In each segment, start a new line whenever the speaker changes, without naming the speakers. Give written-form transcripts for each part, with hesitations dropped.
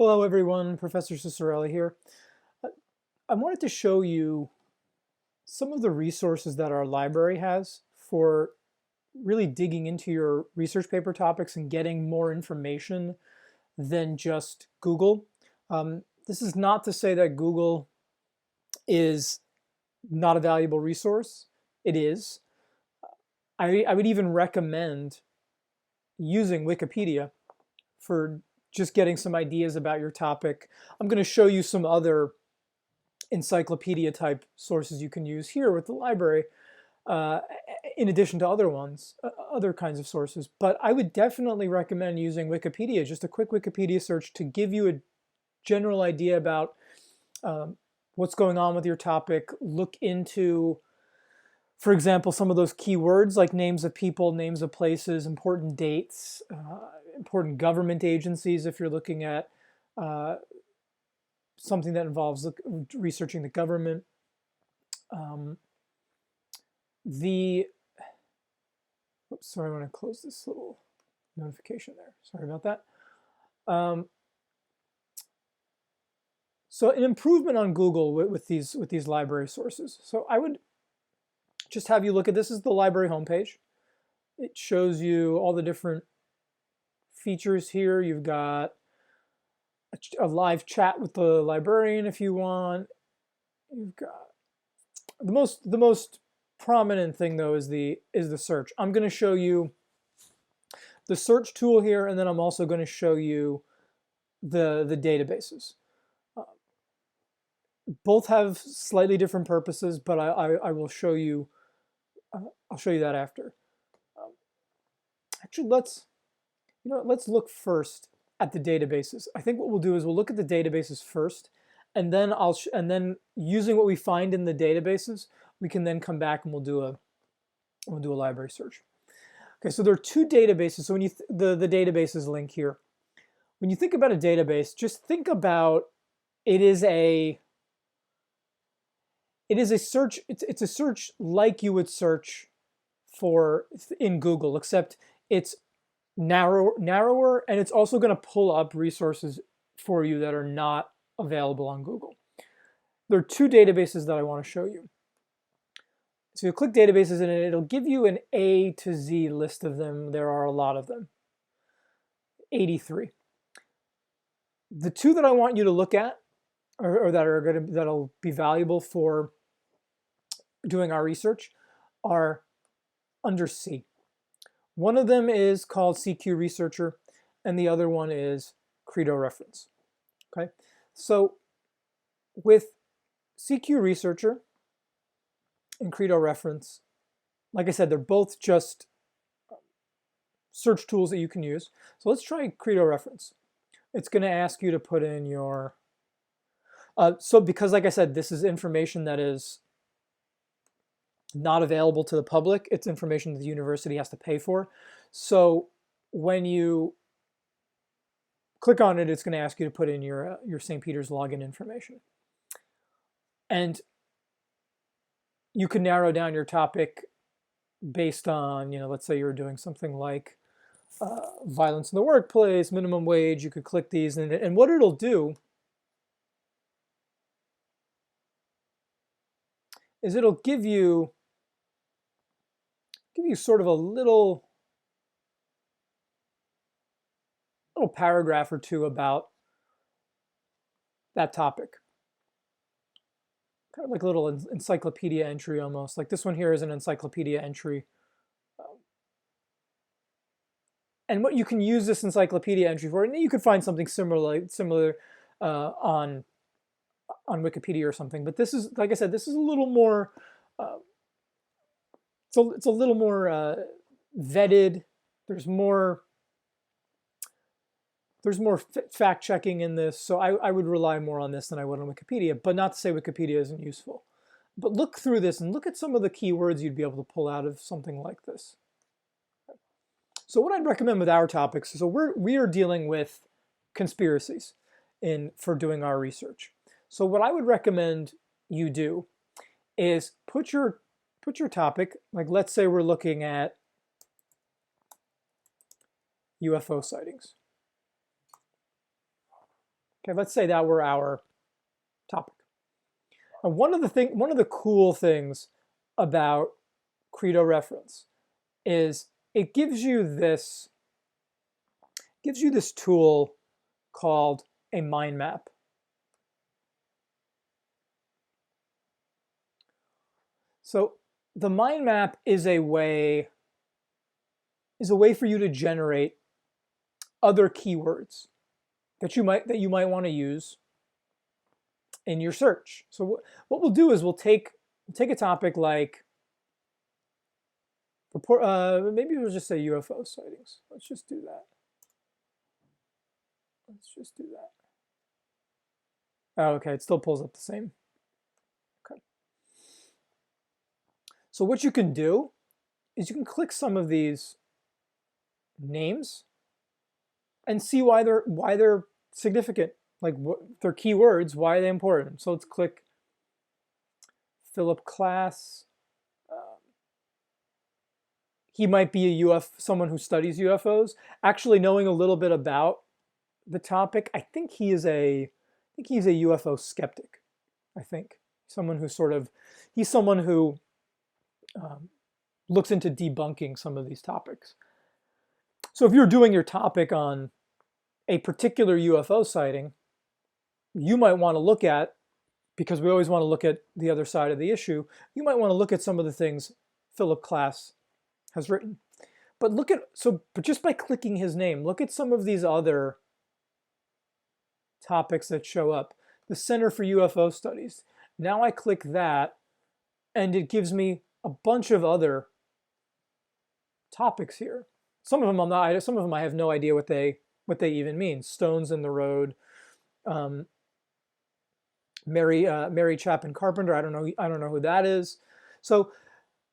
Hello everyone, Professor Cicerelli here. I wanted to show you some of the resources that our library has for really digging into your research paper topics and getting more information than just Google. This is not to say that Google is not a valuable resource. It is. I would even recommend using Wikipedia for just getting some ideas about your topic. I'm going to show you some other encyclopedia type sources you can use here with the library, uh, in addition to other ones, other kinds of sources. But I would definitely recommend using Wikipedia, just a quick Wikipedia search to give you a general idea about what's going on with your topic. Look into, for example, some of those keywords like names of people, names of places, important dates, important government agencies if you're looking at something that involves researching the government. Sorry, I want to close this little notification there. Sorry about that. So an improvement on Google with these library sources. So I would just have you look at this is the library homepage. It shows you all the different features here. You've got a live chat with the librarian if you want. You've got the most prominent thing though is the search. I'm going to show you the search tool here, and then I'm also going to show you the databases. Both have slightly different purposes, but I will show you. I'll show you that after. Actually, let's look first at the databases. I think what we'll do is we'll look at the databases first, and then then using what we find in the databases, we can then come back and we'll do a library search. Okay, so there are two databases. So when you the databases link here, when you think about a database, just think about it is a search. It's a search like you would search for in Google, except it's narrower, and it's also going to pull up resources for you that are not available on Google. There are two databases that I want to show you. So you click databases and it'll give you an A to Z list of them. There are a lot of them, 83. The two that I want you to look at, or that'll be valuable for doing our research, are under C. One of them is called CQ Researcher, and the other one is Credo Reference. Okay, so with CQ Researcher and Credo Reference, like I said, they're both just search tools that you can use. So let's try Credo Reference. It's going to ask you to put in your so because, like I said, this is information that is not available to the public. It's information that the university has to pay for. So when you click on it, it's going to ask you to put in your St. Peter's login information. And you can narrow down your topic based on, let's say you're doing something like violence in the workplace, minimum wage. You could click these, and what it'll do is it'll give you sort of a little paragraph or two about that topic. Kind of like a little encyclopedia entry almost. Like this one here is an encyclopedia entry. And what you can use this encyclopedia entry for, and you could find something similar on Wikipedia or something. But this is, like I said, this is a little more. It's a little more vetted. There's more fact checking in this, so I would rely more on this than I would on Wikipedia. But not to say Wikipedia isn't useful. But look through this and look at some of the keywords you'd be able to pull out of something like this. So what I'd recommend with our topics, so we are dealing with conspiracies for doing our research. So what I would recommend you do is put your topic, like let's say we're looking at UFO sightings. Okay, let's say that were our topic. And one of the cool things about Credo Reference is it gives you this tool called a mind map. So the mind map is a way for you to generate other keywords that you might want to use in your search. So what we'll do is we'll take a topic like maybe we'll just say UFO sightings. Let's just do that. Oh, okay, it still pulls up the same. Okay. So what you can do is you can click some of these names and see why they're significant, like what they're keywords, why are they important. So let's click Philip Klass. He might be someone who studies UFOs. Actually, knowing a little bit about the topic, I think he's a UFO skeptic. I think he's someone who looks into debunking some of these topics. So if you're doing your topic on a particular UFO sighting, you might want to look at, because we always want to look at the other side of the issue, you might want to look at some of the things Philip Klass has written. But just by clicking his name, look at some of these other topics that show up. The Center for UFO Studies. Now I click that, and it gives me a bunch of other topics here. Some of them I have no idea what they even mean. Stones in the road, Mary Chapin Carpenter. I don't know who that is. So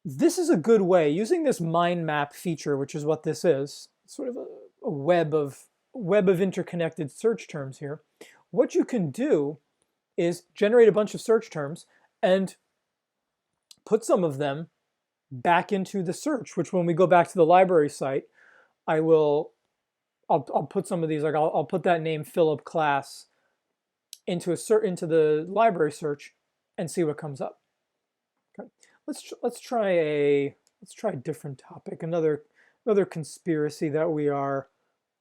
this is a good way, using this mind map feature, which is what this is, sort of a web of interconnected search terms here. What you can do is generate a bunch of search terms and put some of them back into the search, which when we go back to the library site, I'll put some of these, like I'll put that name Philip Klass into the library search and see what comes up. Okay. Let's try a different topic, another conspiracy that we are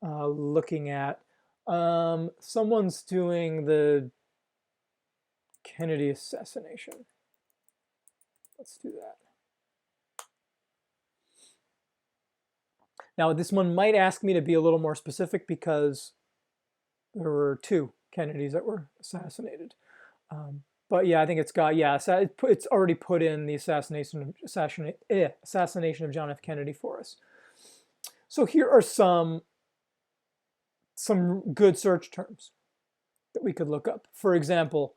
looking at. Someone's doing the Kennedy assassination. Let's do that. Now this one might ask me to be a little more specific because there were 2 Kennedys that were assassinated. But yeah, I think it's already put in the assassination of John F. Kennedy for us. So here are some good search terms that we could look up. For example,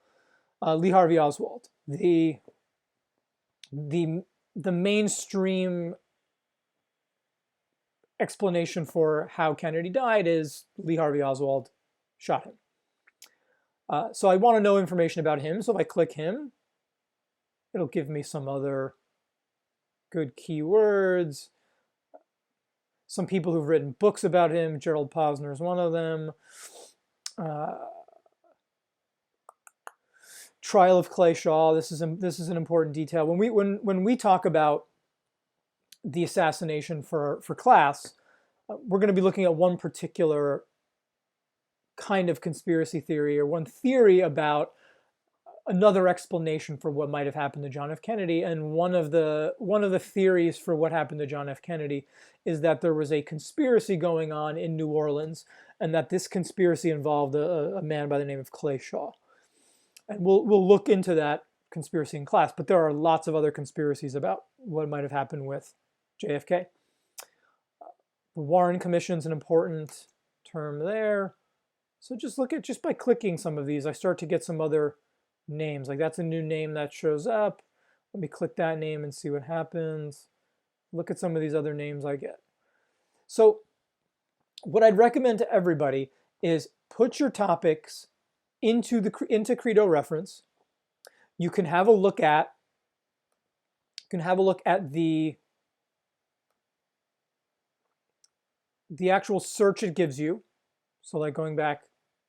Lee Harvey Oswald. The mainstream explanation for how Kennedy died is Lee Harvey Oswald shot him. So I want to know information about him. So if I click him, it'll give me some other good keywords. Some people who've written books about him. Gerald Posner is one of them. Trial of Clay Shaw. This is an important detail. When we talk about the assassination for Klass, we're going to be looking at one particular kind of conspiracy theory, or one theory about another explanation for what might have happened to John F. Kennedy. And one of the theories for what happened to John F. Kennedy is that there was a conspiracy going on in New Orleans, and that this conspiracy involved a man by the name of Clay Shaw. And we'll look into that conspiracy in class, but there are lots of other conspiracies about what might have happened with JFK. The Warren Commission is an important term there. So just by clicking some of these, I start to get some other names. Like that's a new name that shows up. Let me click that name and see what happens. Look at some of these other names I get. So what I'd recommend to everybody is put your topics into Credo Reference. You can have a look at the actual search it gives you. So like going back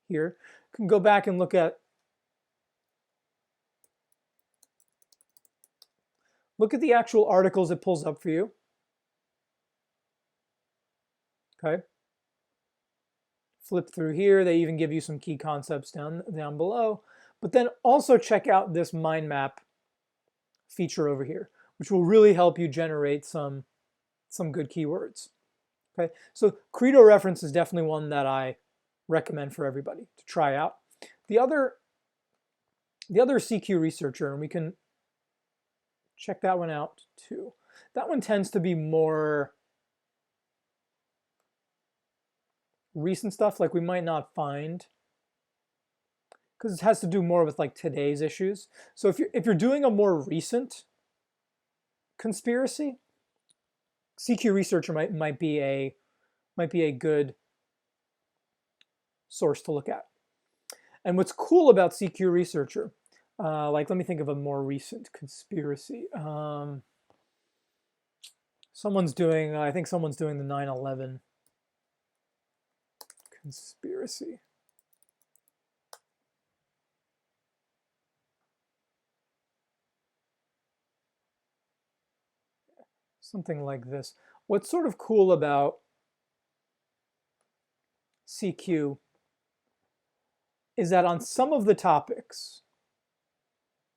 here. You can go back and look at the actual articles it pulls up for you. Okay. Flip through here. They even give you some key concepts down below. But then also check out this mind map feature over here, which will really help you generate some good keywords. Okay, so Credo Reference is definitely one that I recommend for everybody to try out. The other CQ Researcher, and we can check that one out too. That one tends to be more recent stuff, like we might not find, because it has to do more with like today's issues. So if you're doing a more recent conspiracy, CQ Researcher might be a good source to look at. And what's cool about CQ Researcher, like let me think of a more recent conspiracy. Someone's doing, I think someone's doing the 9/11 conspiracy. Something like this. What's sort of cool about CQ is that on some of the topics,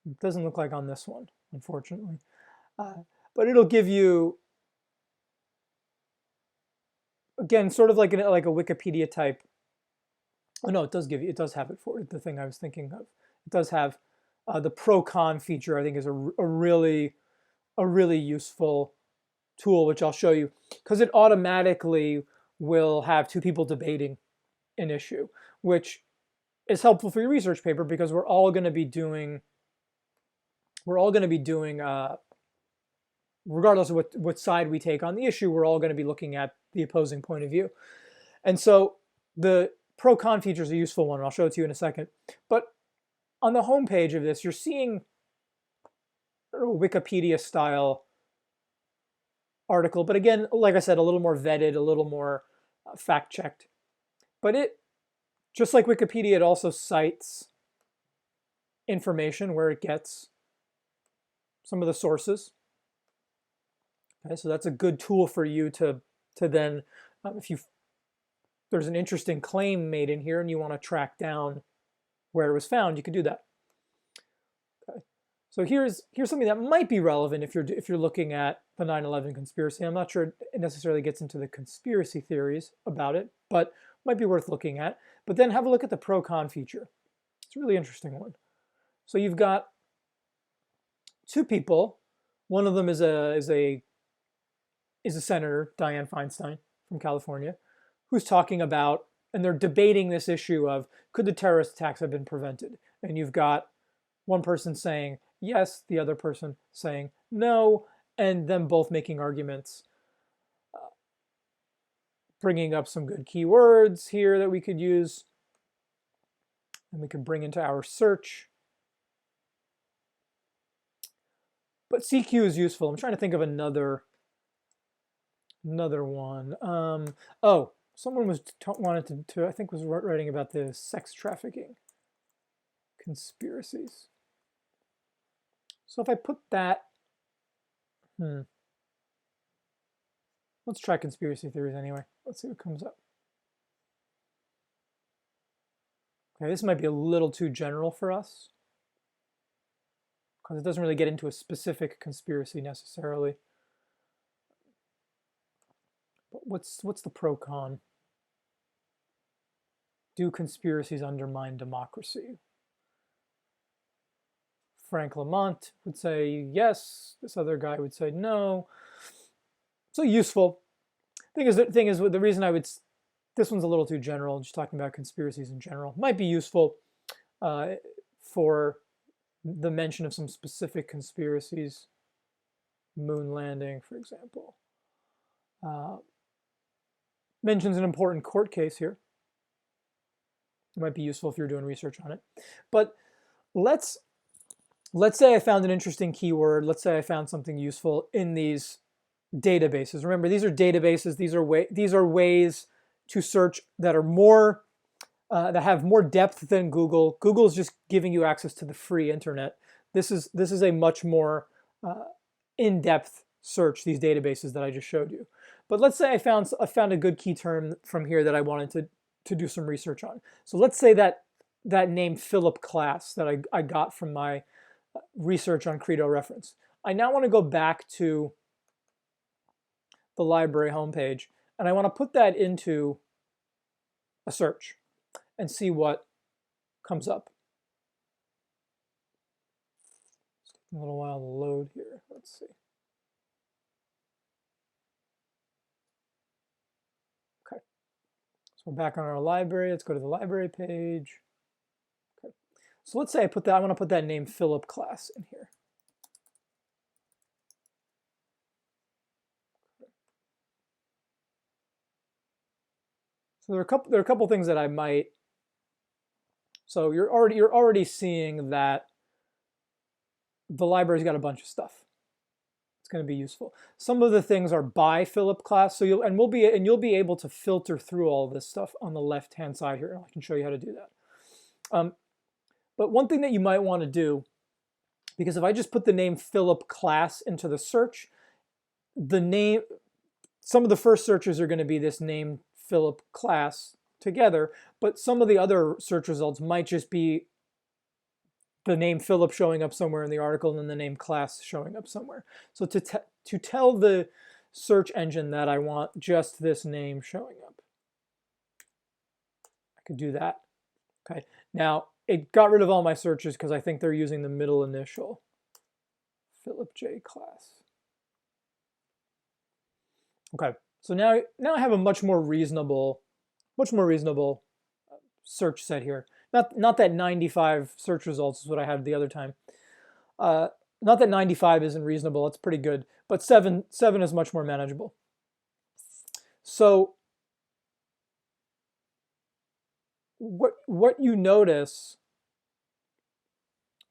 it doesn't look like on this one, unfortunately, but it'll give you, again, sort of like a Wikipedia type. Oh no, it does give you, it does have it for the thing I was thinking of. It does have the pro-con feature. I think is a really useful tool, which I'll show you, because it automatically will have two people debating an issue, which is helpful for your research paper because we're all going to be doing regardless of what side we take on the issue, we're all going to be looking at the opposing point of view. And so the pro-con feature is a useful one, and I'll show it to you in a second. But on the home page of this, you're seeing a Wikipedia style article, but again, like I said, a little more vetted, a little more fact-checked. But it, just like Wikipedia, it also cites information where it gets some of the sources. Okay, so that's a good tool for you to then, if there's an interesting claim made in here and you want to track down where it was found, you can do that. Okay. So here's something that might be relevant if you're looking at the 9/11 conspiracy. I'm not sure it necessarily gets into the conspiracy theories about it, but might be worth looking at. But then have a look at the pro-con feature. It's a really interesting one. So you've got two people. One of them is a senator, Dianne Feinstein from California, who's talking about, and they're debating this issue of, could the terrorist attacks have been prevented? And you've got one person saying yes, the other person saying no, and them both making arguments, bringing up some good keywords here that we could use and we could bring into our search. But CQ is useful. I'm trying to think of another one. Oh, someone wanted to I think was writing about the sex trafficking conspiracies. So if I put that, let's try conspiracy theories anyway. Let's see what comes up. Okay, this might be a little too general for us because it doesn't really get into a specific conspiracy necessarily. But what's the pro-con? Do conspiracies undermine democracy? Frank Lamont would say yes. This other guy would say no. So useful. Thing is, the reason I would, this one's a little too general, just talking about conspiracies in general. Might be useful for the mention of some specific conspiracies. Moon landing, for example. Mentions an important court case here. It might be useful if you're doing research on it. But let's say I found an interesting keyword. Let's say I found something useful in these databases. Remember, these are databases. These are ways to search that are more that have more depth than Google. Google is just giving you access to the free internet. This is a much more in-depth search, these databases that I just showed you. But let's say I found a good key term from here that I wanted to do some research on. So let's say that name Philip class that I got from my research on Credo Reference. I now want to go back to the library homepage, and I want to put that into a search and see what comes up. It's taking a little while to load here. Let's see. Okay. So we're back on our library. Let's go to the library page. Okay. So let's say I want to put that name Philip class in here. So there are a couple things that I might. So you're already seeing that the library's got a bunch of stuff. It's going to be useful. Some of the things are by Philip class, so you'll be able to filter through all of this stuff on the left-hand side here. I can show you how to do that. But one thing that you might want to do, because if I just put the name Philip class into the search, some of the first searches are going to be this name Philip class together, but some of the other search results might just be the name Philip showing up somewhere in the article and then the name class showing up somewhere. So to tell the search engine that I want just this name showing up, I could do that. Okay. Now it got rid of all my searches because I think they're using the middle initial, Philip J class. Okay. So now I have a much more reasonable search set here. Not that 95 search results is what I had the other time. Not that 95 isn't reasonable, it's pretty good, but 7 is much more manageable. So what you notice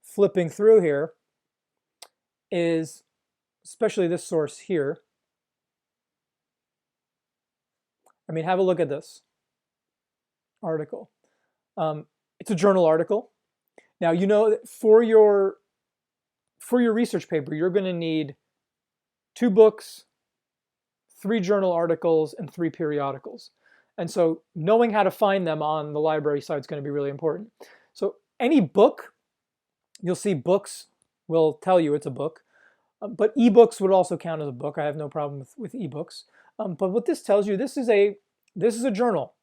flipping through here is, especially this source here, I mean, have a look at this article. It's a journal article. Now, you know that for your research paper, you're going to need 2 books, 3 journal articles, and 3 periodicals. And so knowing how to find them on the library site is going to be really important. So any book, you'll see books will tell you it's a book, but ebooks would also count as a book. I have no problem with ebooks. But what this tells you, this is a journal.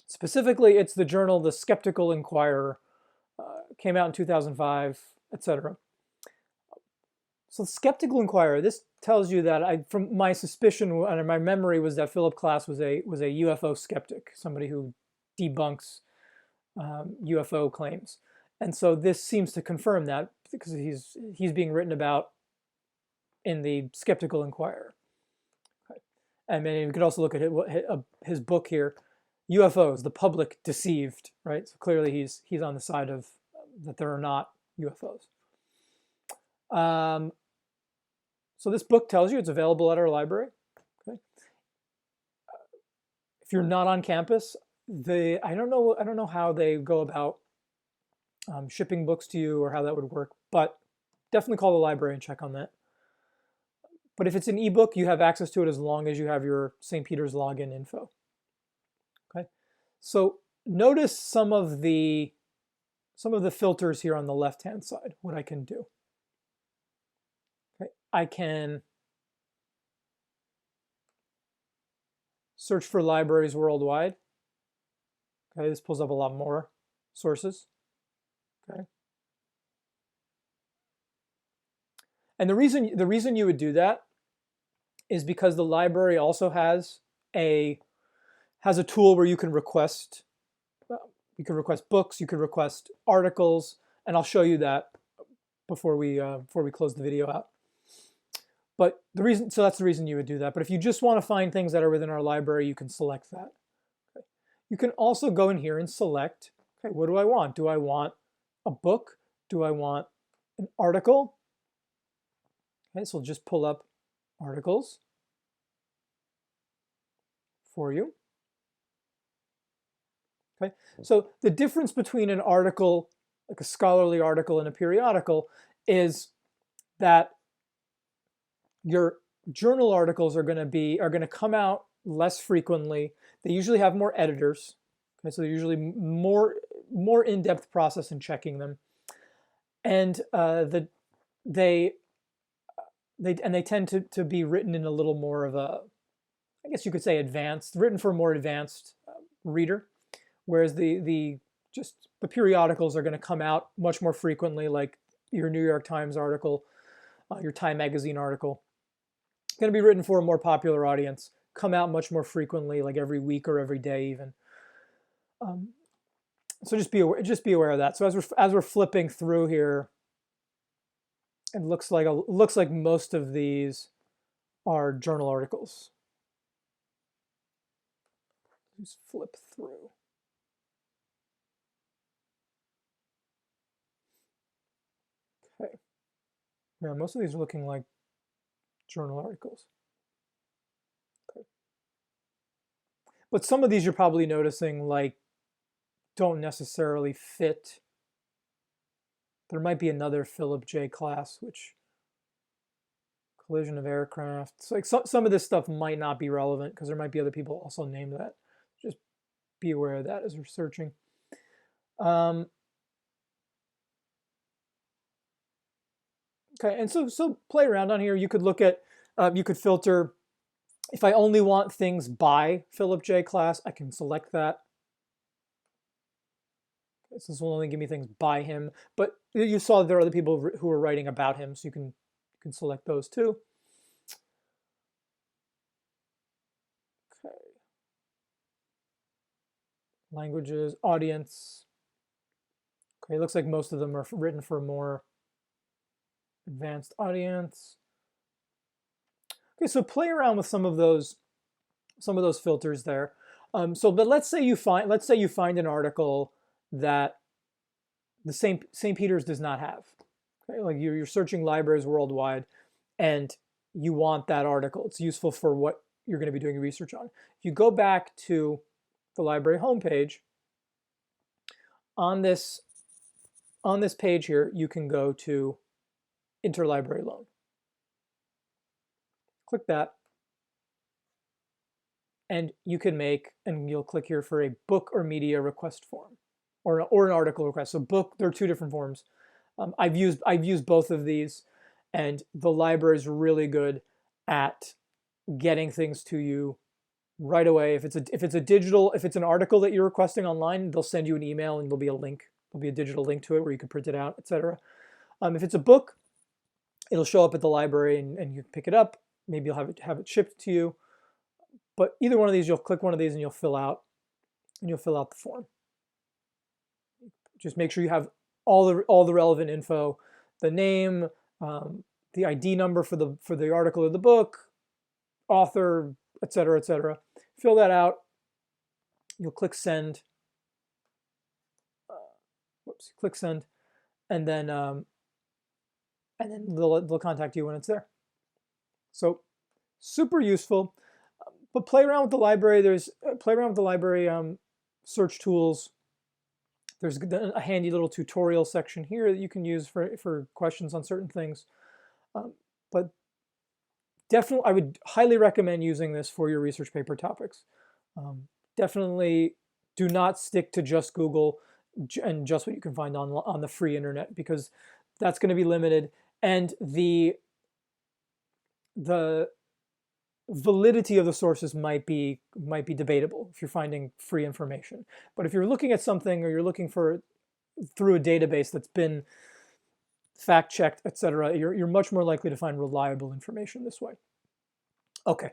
Specifically, it's the journal The Skeptical Inquirer, came out in 2005, etc. So The Skeptical Inquirer, this tells you that from my suspicion and my memory was that Philip Klass was a UFO skeptic, somebody who debunks UFO claims. And so this seems to confirm that because he's being written about in The Skeptical Inquirer. Okay. And then you could also look at his book here, UFOs, the public deceived, right? So clearly he's on the side of that there are not UFOs. So this book tells you it's available at our library. Okay. If you're not on campus, I don't know how they go about shipping books to you or how that would work, but definitely call the library and check on that. But if it's an ebook, you have access to it as long as you have your St. Peter's login info. Okay, so notice some of the filters here on the left-hand side. What I can do. Okay, I can search for libraries worldwide. Okay, this pulls up a lot more sources. Okay, and the reason you would do that is because the library also has a tool where you can request books, you can request articles, and I'll show you that before we close the video out. But that's the reason you would do that. But if you just want to find things that are within our library, you can select that. Okay. You can also go in here and select, okay, what do I want? Do I want a book? Do I want an article? Okay, so we'll just pull up articles for you. Okay, so the difference between an article, like a scholarly article, and a periodical, is that your journal articles are going to come out less frequently. They usually have more editors. Okay, so they're usually more in-depth process in checking them, and they they tend to be written in a little more of a, I guess you could say, advanced, written for a more advanced reader, whereas the periodicals are going to come out much more frequently, like your New York Times article, your Time Magazine article, going to be written for a more popular audience, come out much more frequently, like every week or every day even. So just be aware of that. So as we're flipping through here, it looks like most of these are journal articles. Just flip through. Okay. Yeah, most of these are looking like journal articles. Okay. But some of these you're probably noticing like don't necessarily fit. There might be another Philip J. class, which collision of aircraft. So like some of this stuff might not be relevant because there might be other people also named that. Just be aware of that as you're searching. Okay, and so play around on here. You could look at, you could filter. If I only want things by Philip J. class, I can select that. This will only give me things by him, but you saw there are other people who are writing about him, so you can select those too. Okay. Languages, audience. Okay, it looks like most of them are written for a more advanced audience. Okay, so play around with some of those filters there. But let's say you find an article that the St. Peter's does not have. Okay, like you're searching libraries worldwide, and you want that article. It's useful for what you're going to be doing research on. If you go back to the library homepage, on this page here, you can go to interlibrary loan. Click that, and you can and you'll click here for a book or media request form, or an article request. So book, there are two different forms. I've used both of these, and the library is really good at getting things to you right away. If it's an article that you're requesting online, they'll send you an email and there'll be a link. There'll be a digital link to it where you can print it out, etc. If it's a book, it'll show up at the library and you pick it up. Maybe you'll have it shipped to you. But either one of these, you'll click one of these and you'll fill out the form. Just make sure you have all the relevant info, the name, the ID number for the article or the book, author, etc., etc. Fill that out. You'll click send. Click send, and then they'll contact you when it's there. So super useful. But play around with the library. Search tools. There's a handy little tutorial section here that you can use for questions on certain things. But definitely, I would highly recommend using this for your research paper topics. Definitely do not stick to just Google and just what you can find on the free internet, because that's going to be limited, and the validity of the sources might be debatable if you're finding free information. But if you're looking at something, or you're looking for through a database that's been fact-checked, etc., you're much more likely to find reliable information this way. Okay.